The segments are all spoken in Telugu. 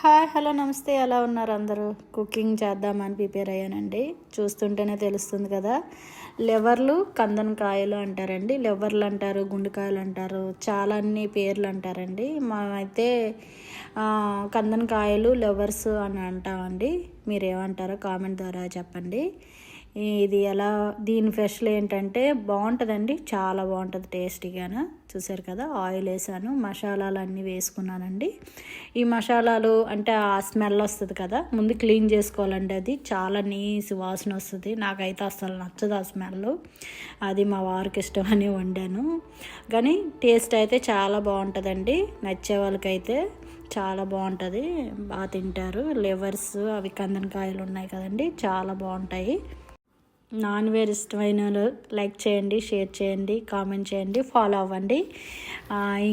హాయ్ హలో నమస్తే, ఎలా ఉన్నారు అందరూ? కుకింగ్ చేద్దామని ప్రిపేర్ అయ్యానండి. చూస్తుంటేనే తెలుస్తుంది కదా. లెవర్లు కందనకాయలు అంటారండి, లెవర్లు అంటారు, గుండెకాయలు అంటారు, చాలా అన్ని పేర్లు అంటారండి. మేమైతే కందనకాయలు లెవర్స్ అని అంటామండి. మీరేమంటారో కామెంట్ ద్వారా చెప్పండి. ఇది ఎలా, దీని స్పెషల్ ఏంటంటే బాగుంటుందండి, చాలా బాగుంటుంది టేస్టీగాను. చూసారు కదా, ఆయిల్ వేసాను, మసాలాలు అన్నీ వేసుకున్నానండి. ఈ మసాలాలు అంటే ఆ స్మెల్ వస్తుంది కదా, ముందు క్లీన్ చేసుకోవాలండి. అది చాలా నీసు వాసన వస్తుంది, నాకైతే అసలు నచ్చదు ఆ స్మెల్. అది మా వారికి ఇష్టమని వండాను, కానీ టేస్ట్ అయితే చాలా బాగుంటుందండి. నచ్చే వాళ్ళకైతే చాలా బాగుంటుంది, బాగా తింటారు. లివర్స్ అవి కందనకాయలు ఉన్నాయి కదండి, చాలా బాగుంటాయి. నాన్ వెజ్ ఇష్టమైన లైక్ చేయండి, షేర్ చేయండి, కామెంట్ చేయండి, ఫాలో అవ్వండి.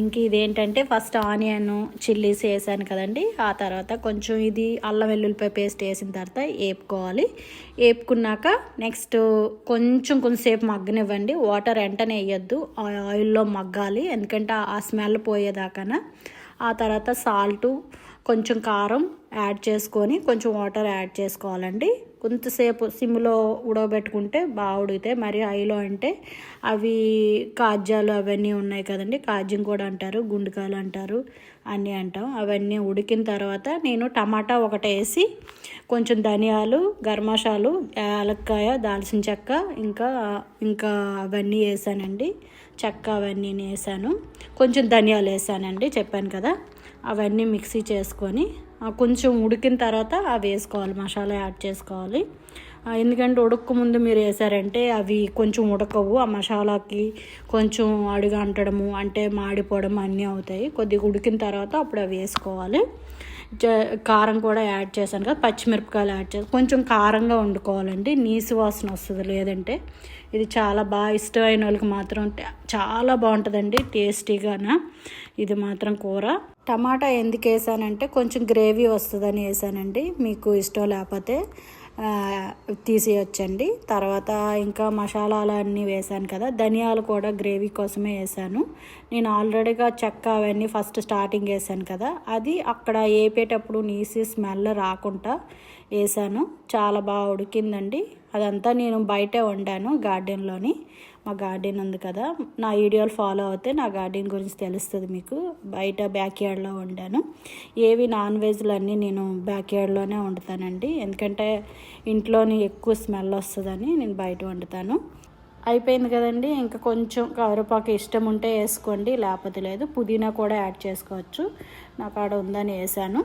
ఇంక ఇదేంటంటే ఫస్ట్ ఆనియన్ చిల్లీస్ వేసాను కదండి, ఆ తర్వాత కొంచెం ఇది అల్లం వెల్లుల్లిపాయ పేస్ట్ వేసిన తర్వాత వేపుకోవాలి. వేపుకున్నాక నెక్స్ట్ కొంచెంసేపు మగ్గనివ్వండి. వాటర్ వెంటనే వేయద్దు, ఆయిల్లో మగ్గాలి, ఎందుకంటే ఆ స్మెల్ పోయేదాకా. ఆ తర్వాత సాల్టు, కొంచెం కారం యాడ్ చేసుకొని కొంచెం వాటర్ యాడ్ చేసుకోవాలండి. కొంతసేపు సిమ్లో ఉడకబెట్టుకుంటే బాగా ఉడికితే, మరి హైలో అంటే అవి కాజ్యాలు అవన్నీ ఉన్నాయి కదండి, కాజ్యం కూడా అంటారు, గుండెకాయలు అంటారు, అన్నీ అంటాం. అవన్నీ ఉడికిన తర్వాత నేను టమాటా ఒకటి వేసి కొంచెం ధనియాలు, గరం మసాలు, యాలక్కాయ, దాల్చిన చెక్క, ఇంకా అవన్నీ వేసానండి. చెక్క అవన్నీ వేసాను, కొంచెం ధనియాలు వేసానండి, చెప్పాను కదా. అవన్నీ మిక్సీ చేసుకొని కొంచెం ఉడికిన తర్వాత అవి వేసుకోవాలి, మసాలా యాడ్ చేసుకోవాలి. ఎందుకంటే ఉడక ముందు మీరు వేసారంటే అవి కొంచెం ఉడకవు, ఆ మసాలాకి కొంచెం అడుగు అంటడము అంటే మాడిపోవడం అన్నీ అవుతాయి. కొద్దిగా ఉడికిన తర్వాత అప్పుడు అవి వేసుకోవాలి. కారం కూడా యాడ్ చేశాను కదా, పచ్చిమిరపకాయలు యాడ్ చేసి కొంచెం కారంగా వండుకోవాలండి, నీసు వాసన వస్తుంది లేదంటే. ఇది చాలా బాగా ఇష్టమైన వాళ్ళకి మాత్రం చాలా బాగుంటుందండి, టేస్టీగాన. ఇది మాత్రం కూర. టమాటా ఎందుకు వేసానంటే కొంచెం గ్రేవీ వస్తుందని వేసానండి, మీకు ఇష్టం లేకపోతే తీసేయొచ్చండి. తర్వాత ఇంకా మసాలాలు అన్నీ వేసాను కదా, ధనియాలు కూడా గ్రేవీ కోసమే వేసాను. నేను ఆల్రెడీగా చెక్క అవన్నీ ఫస్ట్ స్టార్టింగ్ వేసాను కదా, అది అక్కడ వేపేటప్పుడు నీసి స్మెల్ రాకుండా వేసాను. చాలా బాగా ఉడికిందండి. అదంతా నేను బయటే వండాను, గార్డెన్లోని. మా గార్డెన్ ఉంది కదా, నా వీడియోలు ఫాలో అవుతే నా గార్డెన్ గురించి తెలుస్తుంది మీకు. బయట బ్యాక్ యార్డ్లో వండాను. ఏవి నాన్ వెజ్లు అన్నీ నేను బ్యాక్ యార్డ్లోనే వండుతానండి, ఎందుకంటే ఇంట్లోని ఎక్కువ స్మెల్ వస్తుందని నేను బయట వండుతాను. అయిపోయింది కదండి. ఇంకా కొంచెం కరివేపాకు ఇష్టం ఉంటే వేసుకోండి, లేకపోతే లేదు. పుదీనా కూడా యాడ్ చేసుకోవచ్చు, నాకు ఆడ ఉందని వేసాను.